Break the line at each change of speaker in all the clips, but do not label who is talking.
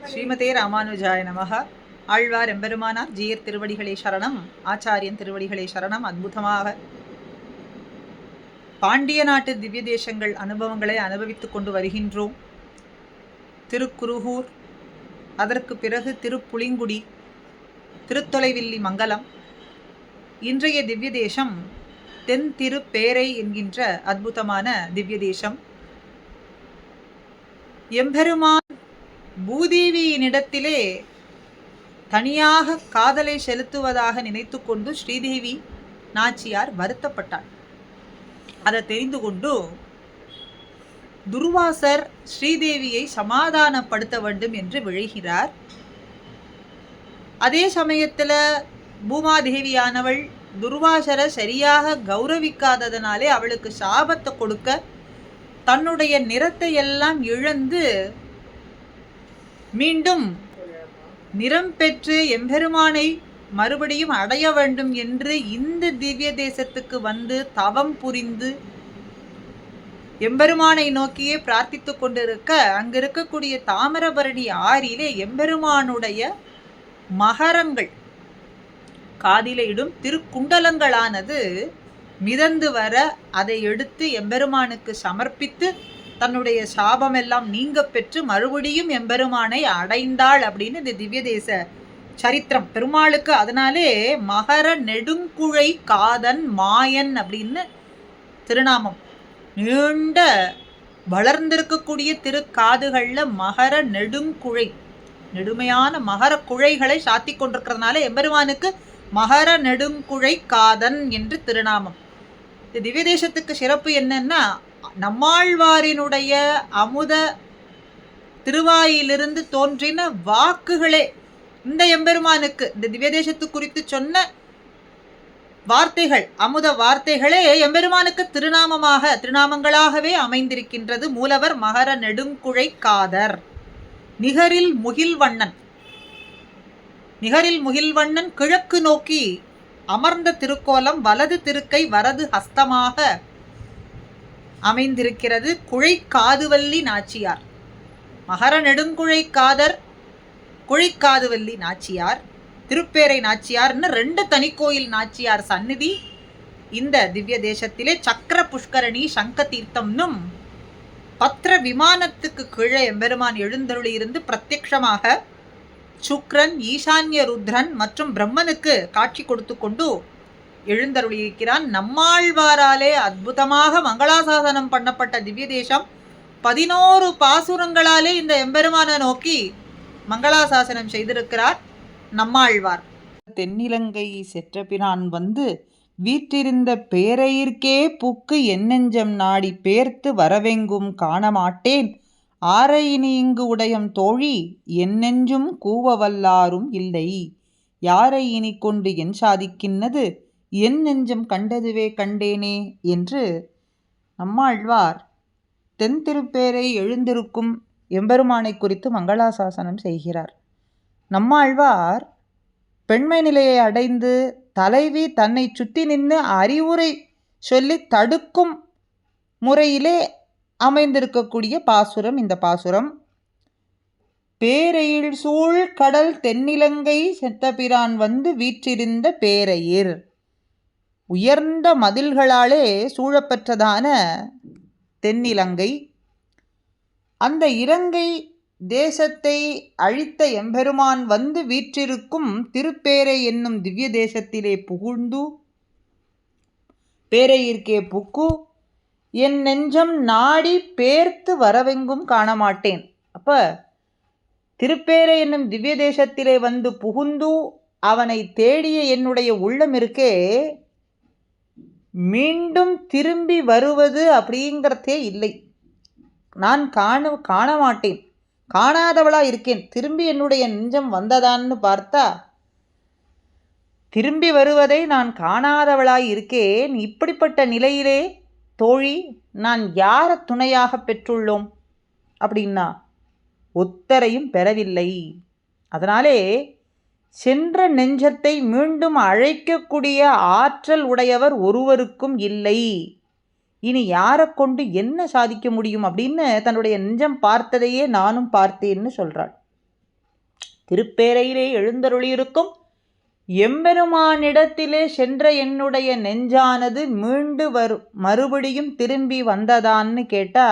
ஸ்ரீமதே ராமானுஜாய நமக. ஆழ்வார் எம்பெருமானார் ஜீயர் திருவடிகளே சரணம், ஆச்சாரியன் திருவடிகளே சரணம். அற்புதமாக பாண்டிய நாட்டு திவ்ய தேசங்கள் அனுபவங்களை அனுபவித்துக் கொண்டு வருகின்றோம். திருக்குருகூர், அதற்கு பிறகு திருப்புளிங்குடி, திருத்தொலைவில்லி மங்கலம். இன்றைய திவ்ய தேசம் தென் திருப்பேரை என்கின்ற அற்புதமான திவ்ய தேசம். எம்பெருமான் பூதேவியினிடத்திலே தனியாக காதலை செலுத்துவதாக நினைத்து கொண்டு ஸ்ரீதேவி நாச்சியார் வருத்தப்பட்டார். அதை தெரிந்து கொண்டு துர்வாசர் ஸ்ரீதேவியை சமாதானப்படுத்த வேண்டும் என்று விழைகிறார். அதே சமயத்தில் பூமாதேவியானவள் துர்வாசரை சரியாக கௌரவிக்காததனாலே அவளுக்கு சாபத்தை கொடுக்க தன்னுடைய நிறத்தை எல்லாம் இழந்து மீண்டும் நிறம் பெற்று எம்பெருமானை மறுபடியும் அடைய வேண்டும் என்று இந்த திவ்ய தேசத்துக்கு வந்து தவம் புரிந்து எம்பெருமானை நோக்கியே பிரார்த்தித்து கொண்டிருக்க, அங்கு இருக்கக்கூடிய தாமிரபரணி ஆறிலே எம்பெருமானுடைய மகரங்கள், காதிலே இடும் திருக்குண்டலங்களானது மிதந்து வர அதை எடுத்து எம்பெருமானுக்கு சமர்ப்பித்து தன்னுடைய சாபமெல்லாம் நீங்க பெற்று மறுபடியும் எம்பெருமானை அடைந்தாள் அப்படின்னு இந்த திவ்ய தேச சரித்திரம் பெருமாளுக்கு. அதனாலே மகர நெடுங்குழை காதன் மாயன் அப்படின்னு திருநாமம். நீண்ட வளர்ந்திருக்கக்கூடிய திருக்காதுகள்ல மகர நெடுங்குழை, நெடுமையான மகர குழைகளை சாத்தி கொண்டிருக்கிறதுனால எம்பெருமானுக்கு மகர நெடுங்குழை காதன் என்று திருநாமம். இந்த திவ்ய தேசத்துக்கு சிறப்பு என்னன்னா, நம்மாழ்வாரினுடைய அமுத திருவாயிலிருந்து தோன்றின வாக்குகளே இந்த எம்பெருமானுக்கு, இந்த திவ்ய தேசத்து குறித்து சொன்ன வார்த்தைகள், அமுத வார்த்தைகளே எம்பெருமானுக்கு திருநாமங்களாகவே அமைந்திருக்கின்றது. மூலவர் மகர நெடுங்குழை காதர். நிகரில் முகில்வண்ணன், நிகரில் முகில்வண்ணன் கிழக்கு நோக்கி அமர்ந்த திருக்கோலம் வலது திருக்கை வரது ஹஸ்தமாக அமைந்திருக்கிறது. குழைக்காதுவல்லி நாச்சியார், மகர நெடுங்குழை காதர், குழைக்காதுவல்லி நாச்சியார், திருப்பேரை நாச்சியார்னு ரெண்டு தனிக்கோயில் நாச்சியார் சந்நிதி இந்த திவ்ய தேசத்திலே. சக்கர புஷ்கரணி சங்க தீர்த்தம்னும் பத்திர விமானத்துக்கு கீழே எம்பெருமான் எழுந்தருளி இருந்து பிரத்யக்ஷமாக சுக்ரன், ஈசான்ய ருத்ரன் மற்றும் பிரம்மனுக்கு காட்சி கொடுத்து கொண்டு எழுந்தருளியிருக்கிறான். நம்மாழ்வாராலே அற்புதமாக மங்களாசாசனம் பண்ணப்பட்ட திவ்ய தேசம் 11 பாசுரங்களாலே இந்த எம்பெருமான நோக்கி மங்களாசாசனம் செய்திருக்கிறார் நம்மாழ்வார். தென்னிலங்கை செற்றபிரான் வந்து வீற்றிருந்த பேரையிற்கே புக்கு என்னெஞ்சம் நாடி பேர்த்து வரவெங்கும் காணமாட்டேன் ஆரையினி இங்கு உடையம் தோழி என்னெஞ்சும் கூவவல்லாரும் இல்லை யாரை இனி கொண்டு என் சாதிக்கின்னது என் நெஞ்சம் கண்டதுவே கண்டேனே என்று நம்மாழ்வார் தென் திருப்பேரை எழுந்திருக்கும் எம்பெருமானை குறித்து மங்களாசாசனம் செய்கிறார். நம்மாழ்வார் பெண்மை நிலையை அடைந்து தலைவி தன்னை சுற்றி நின்று அறிவுரை சொல்லி தடுக்கும் முறையிலே அமைந்திருக்கக்கூடிய பாசுரம் இந்த பாசுரம். பேரையில் சூழ் கடல் தென்னிலங்கை செற்றபிரான் வந்து வீற்றிருந்த பேரையிர், உயர்ந்த மதில்களாலே சூழப்பெற்றதான தென்னிலங்கை, அந்த இலங்கை தேசத்தை அழித்த எம்பெருமான் வந்து வீற்றிருக்கும் திருப்பேரை என்னும் திவ்ய தேசத்திலே புகுந்து பேரையிற்கே புக்கு என் நெஞ்சம் நாடி பேர்த்து வரவெங்கும் காணமாட்டேன். அப்ப திருப்பேரை என்னும் திவ்ய தேசத்திலே வந்து புகுந்து அவனை தேடிய என்னுடைய உள்ளம் இருக்கே, மீண்டும் திரும்பி வருவது அப்படிங்கிறதே இல்லை. நான் காண மாட்டேன், காணாதவளா இருக்கேன். திரும்பி என்னுடைய நெஞ்சம் வந்ததான்னு பார்த்தா திரும்பி வருவதை நான் காணாதவளாய் இருக்கேன். இப்படிப்பட்ட நிலையிலே தோழி நான் யாரை துணையாக பெற்றுள்ளோம் அப்படின்னா ஒத்தரையும் பெறவில்லை. அதனாலே சென்ற நெஞ்சத்தை மீண்டும் அழைக்கக்கூடிய ஆற்றல் உடையவர் ஒருவருக்கும் இல்லை. இனி யாரை கொண்டு என்ன சாதிக்க முடியும் அப்படின்னு தன்னுடைய நெஞ்சம் பார்த்ததையே நானும் பார்த்தேன்னு சொல்கிறாள். திருப்பேரையிலே எழுந்தருளியிருக்கும் எம்பெருமானிடத்திலே சென்ற என்னுடைய நெஞ்சானது மீண்டு மறுபடியும் திரும்பி வந்ததான்னு கேட்டா,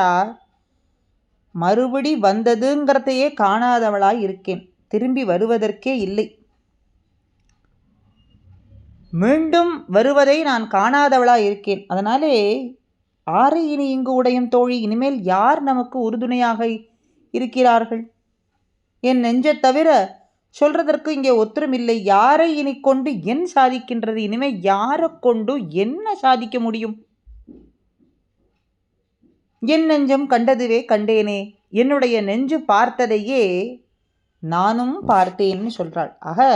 மறுபடி வந்ததுங்கிறதையே காணாதவளாய் இருக்கேன். திரும்பி வருவதற்கே இல்லை. மீண்டும் வருவதை நான் காணாதவளாய் இருக்கேன். அதனாலே ஆரை இனி இங்கு உடையும் தோழி, இனிமேல் யார் நமக்கு உறுதுணையாக இருக்கிறார்கள்? என் நெஞ்சை தவிர சொல்றதற்கு இங்கே ஒத்துருமில்லை. யாரை இனி கொண்டு என் சாதிக்கின்றது? இனிமேல் யாரை கொண்டு என்ன சாதிக்க முடியும்? என் நெஞ்சம் கண்டதுவே கண்டேனே, என்னுடைய நெஞ்சு பார்த்ததையே நானும் பார்த்தேன்னு சொல்றாள். ஆக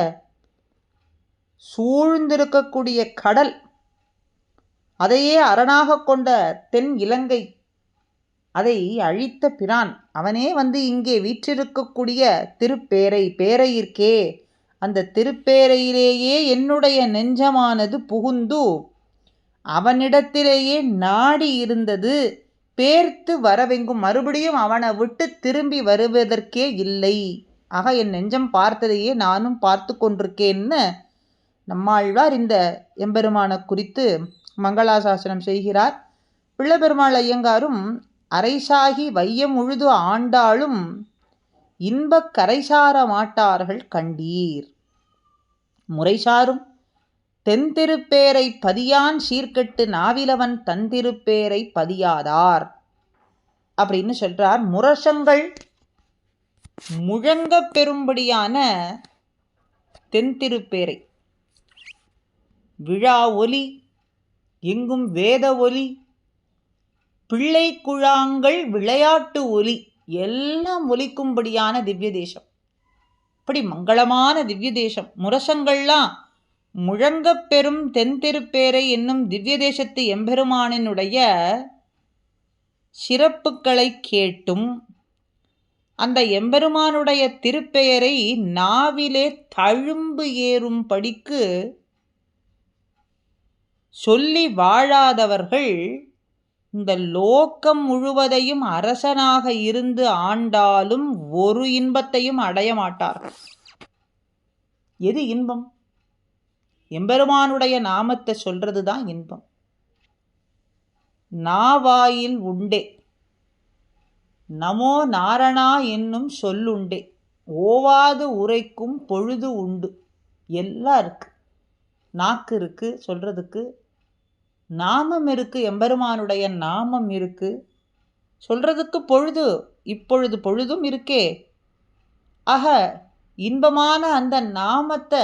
சூழ்ந்திருக்கக்கூடிய கடல், அதையே அரணாக கொண்ட தென் இலங்கை, அதை அழித்த பிரான், அவனே வந்து இங்கே வீற்றிருக்கக்கூடிய திருப்பேரை, பேரையிற்கே அந்த திருப்பேரையிலேயே என்னுடைய நெஞ்சமானது புகுந்து அவனிடத்திலேயே நாடி இருந்தது. பேர்த்து வரவெங்கும் மறுபடியும் அவனை விட்டு திரும்பி வருவதற்கே இல்லை. ஆக என் நெஞ்சம் பார்த்ததையே நானும் பார்த்து கொண்டிருக்கேன்னு நம்மாழ்வார் இந்த எம்பெருமான குறித்து மங்களாசாசனம் செய்கிறார். பிள்ளைபெருமாள் ஐயங்காரும் அரைசாகி வையம் உழுது ஆண்டாலும் இன்பக் கரைசார மாட்டார்கள் கண்டீர், முறைசாரும் தென்திருப்பேரை பதியான் சீர்கெட்டு நாவிலவன் தந்திருப்பேரை பதியாதார் அப்படின்னு சொல்றார். முரசங்கள் முழங்க பெறும்படியான தென்திருப்பேரை, விழா ஒலி, எங்கும் வேத ஒலி, பிள்ளை குழாங்கள் விளையாட்டு ஒலி எல்லாம் ஒலிக்கும்படியான திவ்ய தேசம். இப்படி மங்களமான திவ்ய தேசம். முரசங்கள்லாம் முழங்கப் பெறும் தென்திருப்பேரை என்னும் திவ்ய தேசத்து எம்பெருமானினுடைய சிறப்புகளை கேட்டும் அந்த எம்பெருமானுடைய திருப்பெயரை நாவிலே தழும்பு ஏறும் படிக்கு சொல்லி வாழாதவர்கள் இந்த லோகம் முழுவதையும் அரசனாக இருந்து ஆண்டாலும் ஒரு இன்பத்தையும் அடைய மாட்டார்கள். எது இன்பம்? எம்பெருமானுடைய நாமத்தை சொல்றதுதான் இன்பம். நாவாயில் உண்டே நமோ நாரணா என்னும் சொல்லுண்டே, ஓவாது உரைக்கும் பொழுது உண்டு. எல்லாம் இருக்கு. நாக்கு இருக்கு சொல்றதுக்கு, நாமம் இருக்கு, எம்பெருமானுடைய நாமம் இருக்கு சொல்றதுக்கு, பொழுது இப்பொழுது பொழுதும் இருக்கே. ஆக இன்பமான அந்த நாமத்தை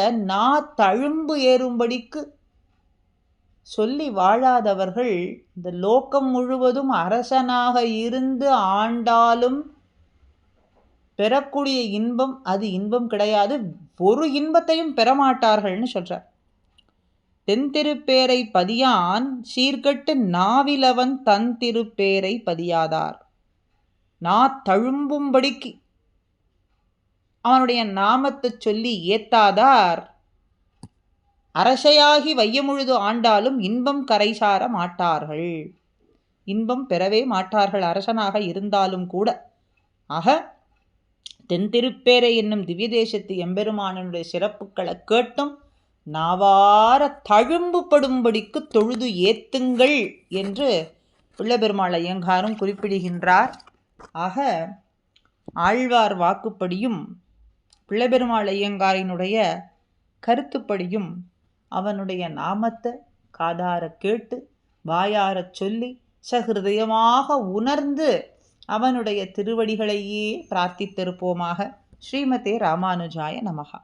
தழும்பு ஏறும்படிக்கு சொல்லி வாழாதவர்கள் இந்த லோகம் முழுவதும் அரசனாக இருந்து ஆண்டாலும் பெறக்கூடிய இன்பம் அது இன்பம் கிடையாது. ஒரு இன்பத்தையும் பெறமாட்டார்கள்னு சொல்றார். தென்திருப்பேரை பதியான் சீர்கட்டு நாவிலவன் தன் திருப்பேரை பதியாதார். தழும்பும்படிக்கு அவனுடைய நாமத்தை சொல்லி ஏத்தாதார் அரசையாகி வையமுழுது ஆண்டாலும் இன்பம் கரைசார மாட்டார்கள். இன்பம் பெறவே மாட்டார்கள் அரசனாக இருந்தாலும் கூட. ஆக தென்திருப்பேரை என்னும் திவ்ய தேசத்து எம்பெருமானுடைய சிறப்புகளை கேட்டும் நாவார தழும்பு படும்படிக்கு தொழுது ஏத்துங்கள் என்று பிள்ளைபெருமாள் ஐயங்காரும் குறிப்பிடுகின்றார். ஆக ஆழ்வார் வாக்குப்படியும் பிள்ளைபெருமாள் ஐயங்காரினுடைய கருத்துப்படியும் அவனுடைய நாமத்தை காதார கேட்டு வாயார சொல்லி சஹிருதயமாக உணர்ந்து அவனுடைய திருவடிகளையே பிரார்த்தித்திருப்போமாக. ஸ்ரீமதே ராமானுஜாய நமஹா.